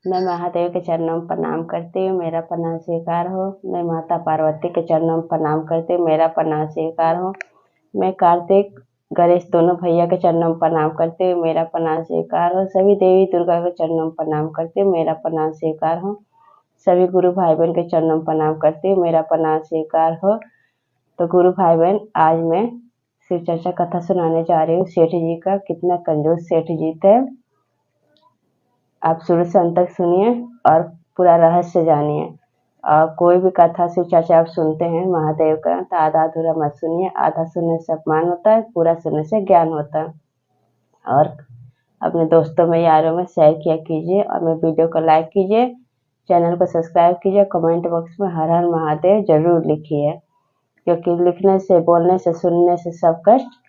मैं महादेव के चरणों में प्रणाम करती हूँ, मेरा प्रणाम स्वीकार हो। मैं माता पार्वती के चरणों में प्रणाम करती हूँ, मेरा प्रणाम स्वीकार हो। मैं कार्तिक गणेश दोनों भैया के चरणों में प्रणाम करती हूँ, मेरा प्रणाम स्वीकार हो। सभी देवी दुर्गा के चरणों में प्रणाम करती हूँ, मेरा प्रणाम स्वीकार हो। सभी गुरु भाई बहन के चरणों में प्रणाम करती हूँ, मेरा प्रणाम स्वीकार हो। तो गुरु भाई बहन, आज मैं शिव चर्चा कथा सुनाने जा रही हूँ। सेठ जी का कितना कंजूस सेठ जी थे। आप शुरू से अंत तक सुनिए और पूरा रहस्य जानिए। और कोई भी कथा शिव चर्चा आप सुनते हैं महादेव का, तो आधा अधूरा मत सुनिए। आधा सुनने से अपमान होता है, पूरा सुनने से ज्ञान होता है। और अपने दोस्तों में यारों में शेयर किया कीजिए और मेरे वीडियो को लाइक कीजिए, चैनल को सब्सक्राइब कीजिए। कमेंट बॉक्स में हर हर महादेव जरूर लिखिए, क्योंकि लिखने से, बोलने से, सुनने से सब कष्ट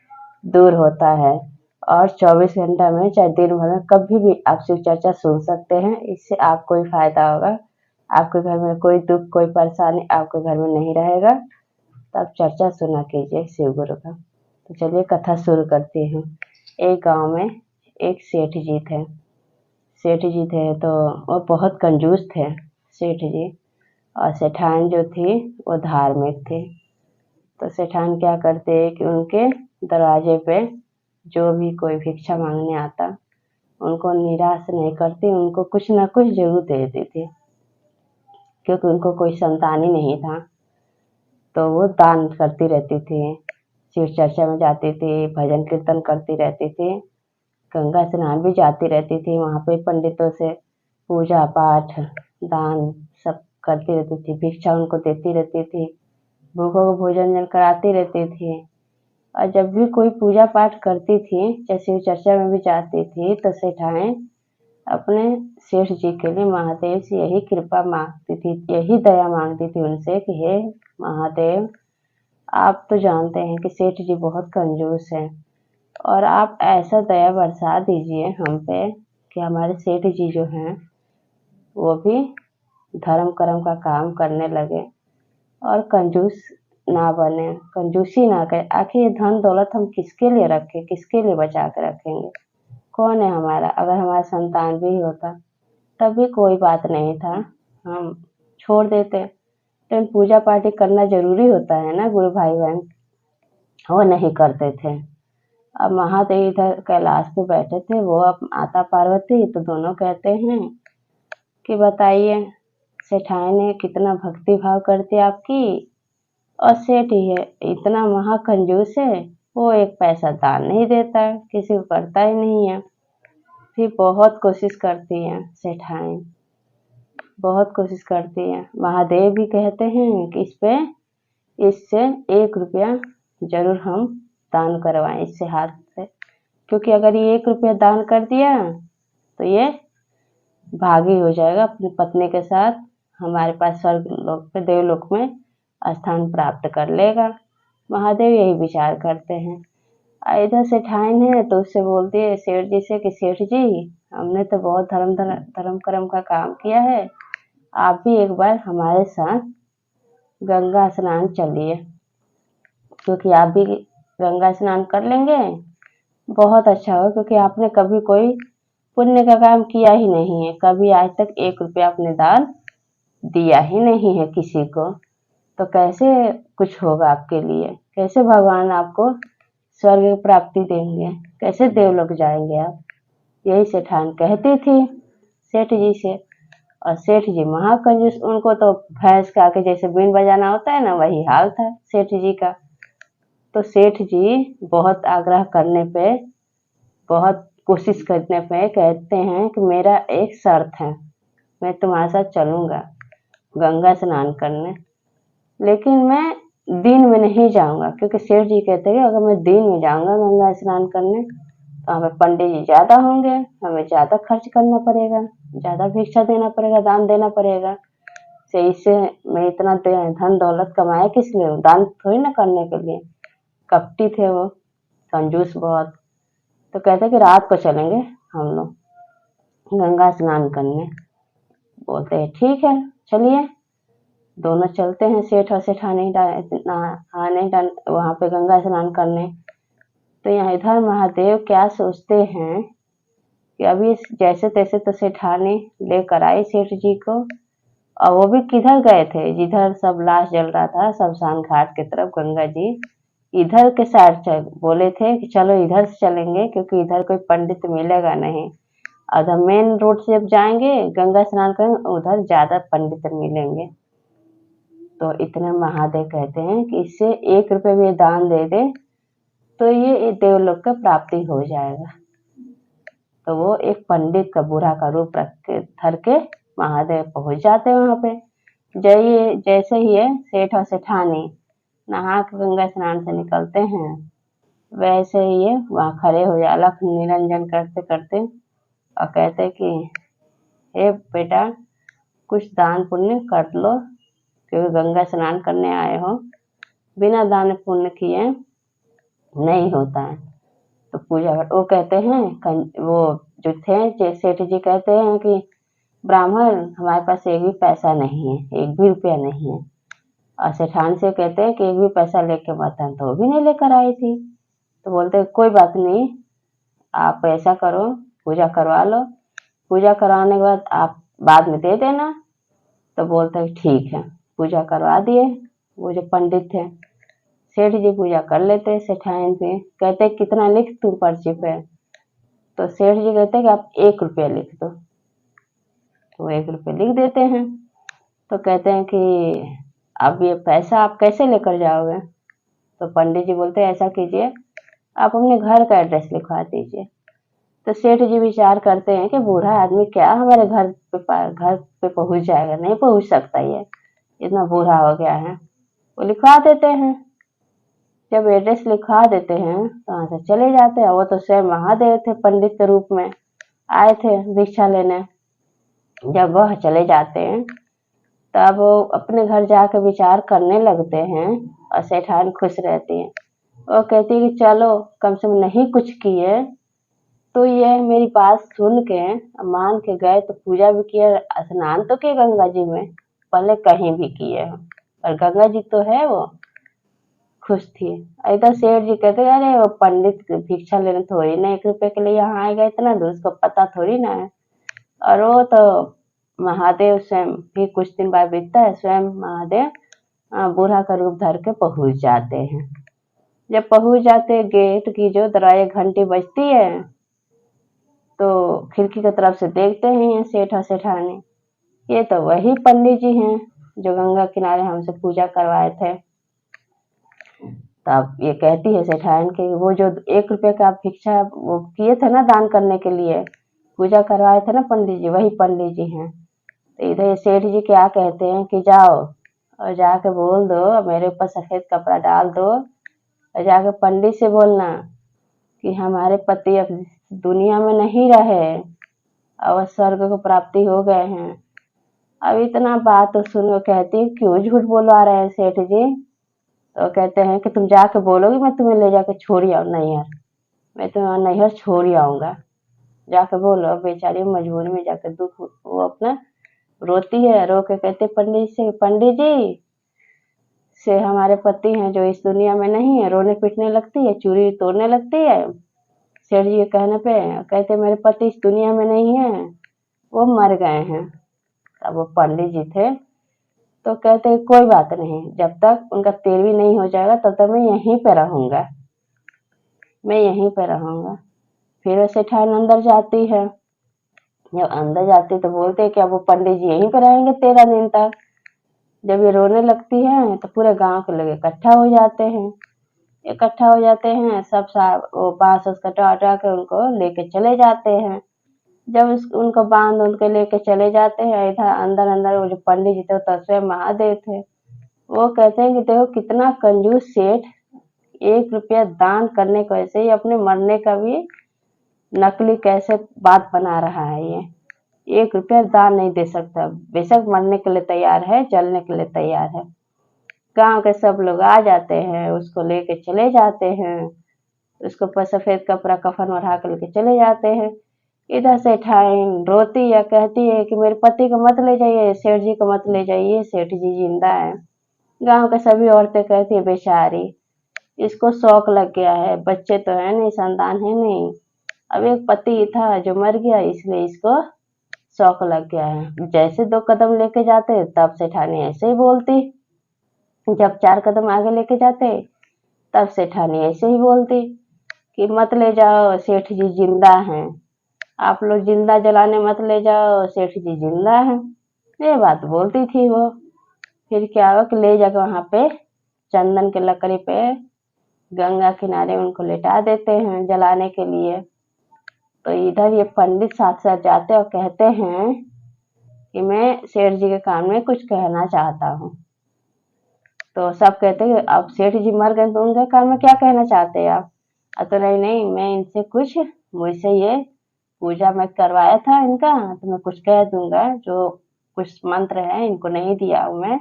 दूर होता है। और 24 घंटा में, चाहे दिन भर में, कभी भी आप शिव चर्चा सुन सकते हैं। इससे आपको ही फायदा होगा। आपके घर में कोई दुख, कोई परेशानी आपके घर में नहीं रहेगा। तो आप चर्चा सुना कीजिए शिव गुरु का। तो चलिए कथा शुरू करती हूँ। एक गांव में एक सेठ जी थे। सेठ जी थे तो वो बहुत कंजूस थे, सेठ जी। और सेठान जो थी वो धार्मिक थी। तो सेठान क्या करते कि उनके दरवाजे पे जो भी कोई भिक्षा मांगने आता, उनको निराश नहीं करती, उनको कुछ ना कुछ जरूर दे देती थी। क्योंकि उनको कोई संतान ही नहीं था, तो वो दान करती रहती थी, शिव चर्चा में जाती थी, भजन कीर्तन करती रहती थी, गंगा स्नान भी जाती रहती थी। वहाँ पे पंडितों से पूजा पाठ, दान सब करती रहती थी, भिक्षा उनको देती रहती थी, भूखों को भोजन कराती रहती थी। और जब भी कोई पूजा पाठ करती थी, चाहे शिव चर्चा में भी जाती थी, तो सेठाएं अपने सेठ जी के लिए महादेव से यही कृपा मांगती थी, यही दया मांगती थी उनसे कि हे महादेव, आप तो जानते हैं कि सेठ जी बहुत कंजूस हैं, और आप ऐसा दया बरसा दीजिए हम पे कि हमारे सेठ जी जो हैं वो भी धर्म कर्म का काम करने लगे और कंजूस ना बने, कंजूसी ना करे। आखिर ये धन दौलत हम किसके लिए रखें, किसके लिए बचा के रखेंगे? कौन है हमारा? अगर हमारा संतान भी होता तब भी कोई बात नहीं था, हम छोड़ देते। लेकिन पूजा पाठ करना जरूरी होता है ना गुरु भाई बहन, वो नहीं करते थे। अब महादेव इधर कैलाश पे बैठे थे, वो अब माता पार्वती, तो दोनों कहते हैं कि बताइए सेठाई ने कितना भक्ति भाव करती आपकी, और सेठ ही है इतना महाकंजूस है, वो एक पैसा दान नहीं देता है, किसी को करता ही नहीं है। फिर बहुत कोशिश करती हैं सेठाएं, बहुत कोशिश करती हैं। महादेव भी कहते हैं कि इससे 1 रुपया जरूर हम दान करवाएं इससे, हाथ से। क्योंकि अगर ये 1 रुपया दान कर दिया तो ये भागी हो जाएगा अपनी पत्नी के साथ, हमारे पास स्वर्ग लोक पे, देवलोक में स्थान प्राप्त कर लेगा। महादेव यही विचार करते हैं। इधर सेठाइन है तो उससे बोलती है सेठ जी से कि सेठ जी, हमने तो बहुत धर्म कर्म का काम किया है, आप भी एक बार हमारे साथ गंगा स्नान चलिए, क्योंकि आप भी गंगा स्नान कर लेंगे, बहुत अच्छा हो। क्योंकि आपने कभी कोई पुण्य का काम किया ही नहीं है, कभी आज तक 1 रुपया आपने दान दिया ही नहीं है किसी को, तो कैसे कुछ होगा आपके लिए? कैसे भगवान आपको स्वर्ग प्राप्ति देंगे? कैसे देवलोक जाएंगे आप? यही सेठान कहती थी सेठ जी से। और सेठ जी महाकंजूस, उनको तो भैंस का के जैसे बीन बजाना होता है ना, वही हाल था सेठ जी का। तो सेठ जी बहुत आग्रह करने पे, बहुत कोशिश करने पे कहते हैं कि मेरा एक शर्त है, मैं तुम्हारे साथ चलूंगा गंगा स्नान करने, लेकिन मैं दिन में नहीं जाऊंगा। क्योंकि सेठ जी कहते हैं अगर मैं दिन में जाऊंगा गंगा स्नान करने तो हमें पंडित जी ज्यादा होंगे, हमें ज्यादा खर्च करना पड़ेगा, ज्यादा भिक्षा देना पड़ेगा, दान देना पड़ेगा। से इससे मैं इतना धन दौलत कमाया किस लिए? दान थोड़ी ना करने के लिए। कपटी थे वो, कंजूस बहुत। तो कहते कि रात को चलेंगे हम लोग गंगा स्नान करने। बोलते हैं ठीक है चलिए। दोनों चलते हैं, सेठ और सेठानी नहाने वहां पे गंगा स्नान करने। तो यहाँ इधर महादेव क्या सोचते हैं कि अभी जैसे तैसे तो सेठानी लेकर आई सेठ जी को, और वो भी किधर गए थे, जिधर सब लाश जल रहा था शमशान घाट की तरफ, गंगा जी इधर के साइड बोले थे कि चलो इधर से चलेंगे, क्योंकि इधर कोई पंडित मिलेगा नहीं। अगर मेन रोड से जब जाएंगे गंगा स्नान करेंगे, उधर ज्यादा पंडित मिलेंगे। तो इतने महादेव कहते हैं कि इससे 1 रुपये भी दान दे दे तो ये देवलोक का प्राप्ति हो जाएगा। तो वो एक पंडित का बूढ़ा का रूप रख के धर के महादेव पहुंच जाते हैं वहां पे। जैसे ही है सेठ और सेठानी नहा के गंगा स्नान से निकलते हैं, वैसे ही है वहां खड़े हो जाए अलख निरंजन करते करते और कहते कि हे बेटा, कुछ दान पुण्य कर लो, क्योंकि गंगा स्नान करने आए हो, बिना दान पुण्य किए नहीं होता है। तो पूजा वो कहते हैं, वो जो थे सेठ जी कहते हैं कि ब्राह्मण हमारे पास एक भी पैसा नहीं है, 1 भी रुपया नहीं है। और सेठान से कहते हैं कि 1 भी पैसा लेके मत आना, तो वो भी नहीं लेकर आई थी। तो बोलते कोई बात नहीं, आप ऐसा करो, पूजा करवा लो, पूजा करवाने के बाद आप बाद में दे देना। तो बोलते हैं ठीक है। पूजा करवा दिए। वो जो पंडित थे सेठ जी पूजा कर लेते सेठाइन पे, कहते कितना लिख तू पर्ची पे। तो सेठ जी कहते कि आप 1 रुपया लिख दो। तो 1 रुपया लिख देते हैं। तो कहते हैं कि अब ये पैसा आप कैसे लेकर जाओगे। तो पंडित जी बोलते हैं ऐसा कीजिए, आप अपने घर का एड्रेस लिखवा दीजिए। तो सेठ जी विचार करते हैं कि बूढ़ा आदमी क्या हमारे घर पे पहुंच जाएगा, नहीं पहुंच सकता, ये इतना बूढ़ा हो गया है। वो लिखवा देते हैं। जब एड्रेस लिखवा देते हैं तो वहां से चले जाते हैं। वो तो स्वयं महादेव थे, पंडित के रूप में आए थे भिक्षा लेने। जब वह चले जाते हैं तब वो अपने घर जाकर विचार करने लगते हैं और सेठान खुश रहती है। वो कहती है कि चलो कम से कम नहीं कुछ किए तो ये मेरी बात सुन के मान के गए, तो पूजा भी किए, स्नान तो किए गंगा जी में, पहले कहीं भी किए हैं और गंगा जी तो है वो खुश थी। इधर सेठ जी कहते अरे वो पंडित भिक्षा लेने थोड़ी ना 1 रुपए के लिए यहाँ आएगा इतना दूर, उसको पता थोड़ी ना है। और वो तो महादेव स्वयं भी कुछ दिन बाद बीतता है, स्वयं महादेव बूढ़ा का रूप धर के पहुंच जाते हैं। जब पहुंच जाते गेट की जो दरवाजे घंटी बजती है, तो खिड़की की तरफ से देखते हैं सेठ और सेठानी, ये तो वही पंडित जी हैं जो गंगा किनारे हमसे पूजा करवाए थे। तब ये कहती है सेठान कि वो जो 1 रुपए का भिक्षा वो किए थे ना दान करने के लिए, पूजा करवाए थे ना पंडित जी, वही पंडित जी हैं। तो इधर सेठ जी क्या कहते हैं कि जाओ और जाके बोल दो, मेरे ऊपर सफेद कपड़ा डाल दो और जाके पंडित से बोलना कि हमारे पति अब दुनिया में नहीं रहे और स्वर्ग को प्राप्ति हो गए हैं। अब इतना बात तो सुन कहती क्यों झूठ बोलवा रहे हैं सेठ जी। तो कहते हैं कि तुम जाके बोलोगी, मैं तुम्हें ले जाके छोड़ आऊँ नैहर, मैं तुम्हें नैहर छोड़ आऊंगा, जाके बोलो। बेचारी मजबूरी में जाकर दुख वो अपना रोती है, रो के कहते पंडित जी से हमारे पति हैं जो इस दुनिया में नहीं है, रोने पीटने लगती है, चूड़ी तोड़ने लगती है। सेठ जी के कहने पे कहते मेरे पति इस दुनिया में नहीं है, वो मर गए हैं। तब वो पंडित जी थे तो कहते कोई बात नहीं, जब तक उनका 13वीं नहीं हो जाएगा तब तक मैं यहीं पे रहूंगा, मैं यहीं पे रहूंगा। फिर वो सेठान अंदर जाती है। जब अंदर जाती तो बोलते कि अब वो पंडित जी यहीं पे रहेंगे 13 दिन तक। जब ये रोने लगती है तो पूरे गांव के लोग इकट्ठा हो जाते हैं। सब वो बांस कटा के उनको लेके चले जाते हैं। जब उनको बांध उनके लेके चले जाते हैं, इधर अंदर अंदर वो जो पंडित जी थे तो स्वयं महादेव थे। वो कहते हैं कि देखो कितना कंजूस सेठ, 1 रुपया दान करने को ऐसे ही अपने मरने का भी नकली कैसे बात बना रहा है। ये 1 रुपया दान नहीं दे सकता, बेशक मरने के लिए तैयार है, जलने के लिए तैयार है। गांव के सब लोग आ जाते हैं, उसको लेके चले जाते हैं, उसको ऊपर सफेद कपड़ा कफन ओढ़ा के लेके चले जाते हैं। इधर से ठाइन रोती है, कहती है कि मेरे पति को मत ले जाइए, सेठ जी को मत ले जाइए, सेठ जी जिंदा है। गांव के सभी औरतें कहती है बेचारी, इसको शौक लग गया है, बच्चे तो है नहीं, संतान है नहीं, अब एक पति था जो मर गया, इसलिए इसको शौक लग गया है। जैसे 2 कदम लेके जाते तब सेठानी ऐसे ही बोलती, जब 4 कदम आगे लेके जाते तब सेठानी ऐसे ही बोलती कि मत ले जाओ, सेठ जी जिंदा हैं, आप लोग जिंदा जलाने मत ले जाओ, सेठ जी जिंदा हैं। ये बात बोलती थी वो। फिर क्या हुआ कि ले जाकर वहां पे चंदन की लकड़ी पे गंगा किनारे उनको लेटा देते हैं जलाने के लिए। तो इधर ये पंडित साथ साथ जाते और कहते हैं कि मैं सेठ जी के कान में कुछ कहना चाहता हूँ। तो सब कहते हैं अब सेठ जी मर गए तो उनके कान में क्या कहना चाहते हैं आप? तो नहीं नहीं, मैं इनसे कुछ, मुझसे ये पूजा मैं करवाया था इनका, तो मैं कुछ कह दूंगा, जो कुछ मंत्र है इनको नहीं दिया हूँ मैं,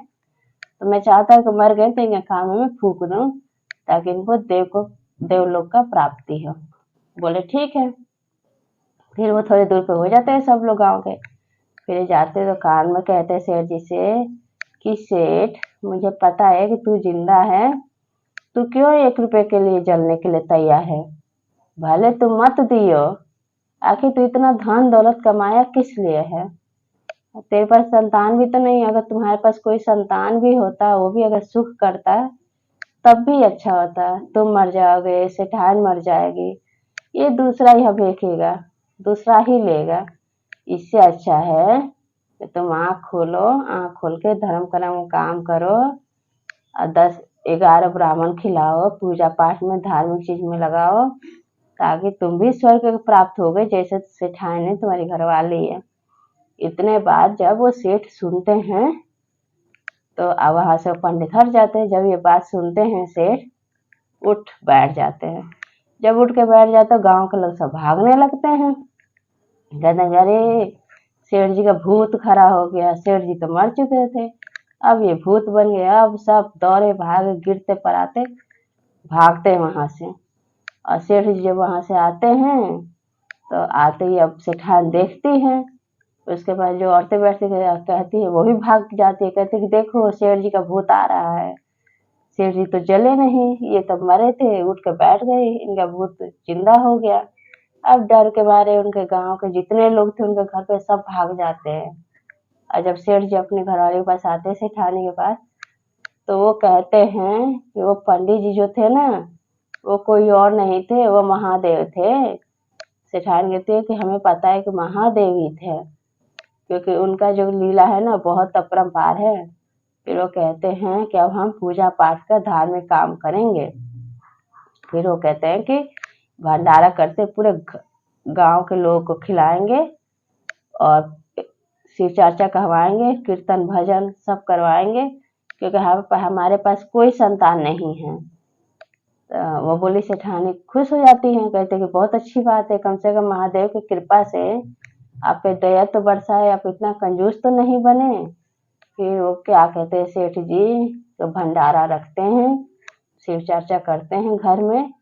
तो मैं चाहता हूँ कि मर गए तो इनके कान में फूक दूं, ताकि इनको देवलोक का प्राप्ति हो। बोले ठीक है। फिर वो थोड़ी दूर पे हो जाते हैं सब लोग गाँव के। फिर जाते तो कान में कहते हैं सेठ जी से कि सेठ, मुझे पता है कि तू जिंदा है, तू क्यों 1 रुपए के लिए जलने के लिए तैयार है? भले तू मत दियो, आखिर तू इतना धन दौलत कमाया किस लिए है? तेरे पास संतान भी तो नहीं, अगर तुम्हारे पास कोई संतान भी होता, वो भी अगर सुख करता तब भी अच्छा होता। तुम मर जाओगे, सेठान मर जाएगी, ये दूसरा ही देखेगा, दूसरा ही लेगा। इससे अच्छा है कि तुम आँख खोलो, आँख खोल के धर्म कर्म काम करो और 10-11 ब्राह्मण खिलाओ, पूजा पाठ में धार्मिक चीज में लगाओ, ताकि तुम भी स्वर्ग प्राप्त हो गए जैसे सेठान ने तुम्हारी घरवाली है। इतने बात जब वो सेठ सुनते हैं तो अब वहां से पंडित हट जाते हैं। जब ये बात सुनते हैं सेठ उठ बैठ जाते हैं। जब उठ के बैठ जाते गांव के लोग सब भागने लगते हैं, कहते हैं अरे सेठ जी का भूत खड़ा हो गया, सेठ जी तो मर चुके थे, अब ये भूत बन गया। अब सब दौड़े भागे गिरते पड़ाते भागते वहां से। और सेठ जी जब वहां से आते हैं तो आते ही अब सेठान देखती हैं, उसके बाद जो औरतें बैठती कहती है वो भी भाग जाती है, कहती कि देखो सेठ जी का भूत आ रहा है। सेठ जी तो जले नहीं, ये तो मरे थे, उठ के बैठ गए, इनका भूत जिंदा हो गया। अब डर के मारे उनके गांव के जितने लोग थे उनके घर पे सब भाग जाते हैं। और जब सेठ जी अपने घरवाले के पास आते हैं सेठानी के पास, तो वो कहते हैं कि वो पंडित जी जो थे ना, वो कोई और नहीं थे, वो महादेव थे। सेठानी कहती है कि हमें पता है कि महादेव ही थे, क्योंकि उनका जो लीला है ना बहुत अपरंपार है। फिर वो कहते हैं कि अब हम पूजा पाठ का धार्मिक काम करेंगे। फिर वो कहते हैं कि भंडारा करते पूरे गांव के लोगों को खिलाएंगे और शिव चर्चा कहवाएंगे, कीर्तन भजन सब करवाएंगे, क्योंकि हमारे पास कोई संतान नहीं है। तो वो बोली सेठानी खुश हो जाती है, कहते कि बहुत अच्छी बात है, कम से कम महादेव की कृपा से आप पे दया तो बरसाए, आप इतना कंजूस तो नहीं बने। फिर वो क्या कहते हैं सेठ जी, तो भंडारा रखते हैं, शिव चर्चा करते हैं घर में,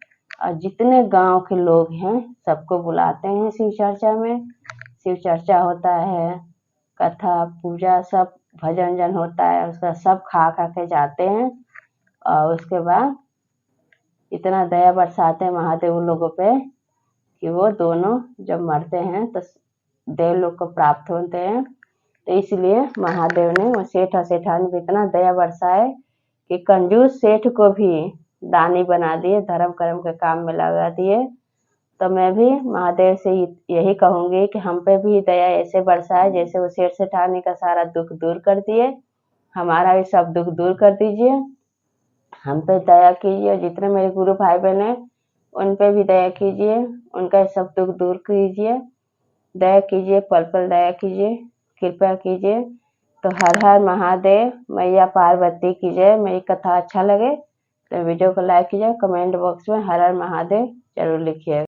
और जितने गांव के लोग हैं सबको बुलाते हैं शिव चर्चा में। शिव चर्चा होता है, कथा पूजा सब भजन जन होता है, उसका सब खा के जाते हैं। और उसके बाद इतना दया बरसाते हैं महादेव लोगों पे कि वो दोनों जब मरते हैं तो देवलोक को प्राप्त होते हैं। तो इसलिए महादेव ने वो सेठ और सेठानी पे इतना दया बरसाए कि कंजूस सेठ को भी दानी बना दिए, धर्म कर्म के काम में लगा दिए। तो मैं भी महादेव से यही कहूंगी कि हम पे भी दया ऐसे बरसाए जैसे वो सेठ सेठानी का सारा दुख दूर कर दिए, हमारा भी सब दुख दूर कर दीजिए, हम पे दया कीजिए। जितने मेरे गुरु भाई बहन हैं उन पे भी दया कीजिए, उनका सब दुख दूर कीजिए, दया कीजिए, पल पल दया कीजिए, कृपया कीजिए। तो हर हर महादेव, मैया पार्वती की जय। मेरी कथा अच्छा लगे तो वीडियो को लाइक कीजिए, कमेंट बॉक्स में हर हर महादेव जरूर लिखिएगा।